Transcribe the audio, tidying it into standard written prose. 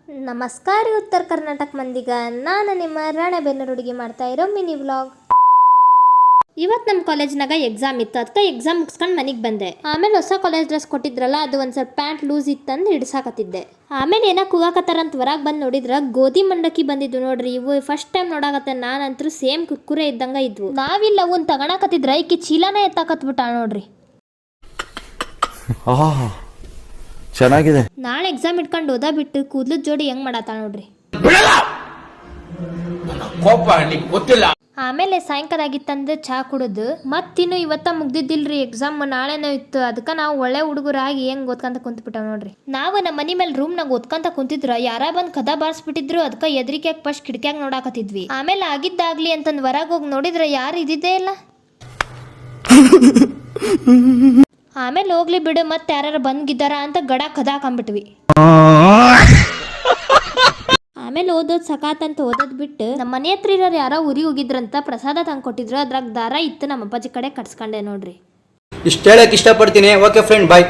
ನಮಸ್ಕಾರ ಉತ್ತರ ಕರ್ನಾಟಕ ಮಂದಿಗ, ನಾನು ನಿಮ್ಮ ರಾಣೆಬೆನ್ನೂರು ಹುಡುಗಿ ಮಾಡ್ತಾ ಇರೋ ಮಿನಿ ವ್ಲಾಗ್. ಇವತ್ತು ನಮ್ಮ ಕಾಲೇಜ್ನಾಗ ಎಕ್ಸಾಮ್ ಇತ್ತು, ಅದಕ್ಕೆ ಎಕ್ಸಾಮ್ ಮುಗಿಸ್ಕೊಂಡು ಮನೆಗೆ ಬಂದೆ. ಆಮೇಲೆ ಹೊಸ ಕಾಲೇಜ್ ಡ್ರೆಸ್ ಕೊಟ್ಟಿದ್ರಲ್ಲ, ಅದು ಒಂದು ಸ್ವಲ್ಪ ಪ್ಯಾಂಟ್ ಲೂಸ್ ಇತ್ತಂದು ಹಿಡ್ಸಾಕತ್ತಿದ್ದೆ. ಆಮೇಲೆ ಏನೋ ಕೂಗಾಕತ್ತಾರಂತ ಹೊರಗೆ ಬಂದು ನೋಡಿದ್ರೆ ಗೋಧಿ ಮಂಡಕ್ಕಿ ಬಂದಿದ್ದು ನೋಡ್ರಿ. ಇವು ಫಸ್ಟ್ ಟೈಮ್ ನೋಡಾಕತ್ತೆ. ನಾನಂತರೂ ಸೇಮ್ ಕುರ್ಕುರೆ ಇದ್ದಂಗೆ ಇದ್ವು. ನಾವಿಲ್ಲ ಅವನ್ ತಗೊಳಕತ್ತಿದ್ರೆ ಈಕಿ ಚೀಲಾನೇ ಎತ್ತಾಕತ್ಬಿಟ್ಟ ನೋಡ್ರಿ. ಚೆನ್ನಾಗಿದೆ. ನಾಳೆ ಎಕ್ಸಾಮ್ ಇಟ್ಕೊಂಡು ಓದಾ ಬಿಟ್ಟು ಕೂದಲದ ಜೋಡಿ ಹೆಂಗ್ ಮಾಡಾತ ನೋಡ್ರಿ. ಆಮೇಲೆ ಸಾಯಂಕಾಲ ಆಗಿತ್ತಂದ್ರೆ ಚಾ ಕುಡಿದು ಮತ್ತಿನ್ನು ಇವತ್ತ ಮುಗ್ದಿದ್ದಿಲ್ರಿ ಎಕ್ಸಾಮ್, ನಾಳೆನೂ ಇತ್ತು. ಅದಕ್ಕೆ ನಾವು ಒಳ್ಳೆ ಹುಡುಗರಾಗಿ ಹೆಂಗ್ ಓದ್ಕೊಂತ ಕುಂತ್ಬಿಟ್ಟಾವ ನೋಡ್ರಿ. ನಾವು ನಮ್ಮ ಮನಿ ಮೇಲೆ ರೂಮ್ನಾಗ ಓದ್ಕೊಂತ ಕುಂತಿದ್ರ ಯಾರ ಬಂದ್ ಕದ ಬಾರಿಸ್ಬಿಟ್ಟಿದ್ರು. ಅದಕ್ಕೆ ಎದ್ರಿಕ್ಯಾಗ ಫಸ್ಟ್ ಕಿಟಕಿಯಾಗ ನೋಡಾಕತ್ತಿದ್ವಿ. ಆಮೇಲೆ ಆಗಿದ್ದಾಗ್ಲಿ ಅಂತಂದ್ ಹೊರಗೆ ಹೋಗಿ ನೋಡಿದ್ರೆ ಯಾರು ಇದ್ದಿದ್ದೇ ಇಲ್ಲ. ಆಮೇಲೆ ಹೋಗ್ಲಿ ಬಿಡು, ಮತ್ತೆ ಯಾರು ಬಂದ್ಗಿದ್ದಾರ ಅಂತ ಗಡ ಕದಾಕಂಬಿಟ್ವಿ. ಆಮೇಲೆ ಓದೋದು ಸಕಾತಂತ ಓದೋದು ಬಿಟ್ಟು ನಮ್ಮ ಮನೆ ಹತ್ರ ಇರೋರು ಯಾರೋ ಊರಿಗೆ ಹೋಗಿದ್ರಂತ ಪ್ರಸಾದ ತಂದು ಕೊಟ್ಟಿದ್ರು. ಅದ್ರಾಗ ದಾರ ಇತ್ತು, ನಮ್ಮ ಅಪ್ಪಾಜಿ ಕಡೆ ಕಟ್ಸ್ಕೊಂಡೆ ನೋಡ್ರಿ. ಇಷ್ಟ ಹೇಳಕ್ ಇಷ್ಟಪಡ್ತೀನಿ. ಓಕೆ ಫ್ರೆಂಡ್, ಬಾಯ್.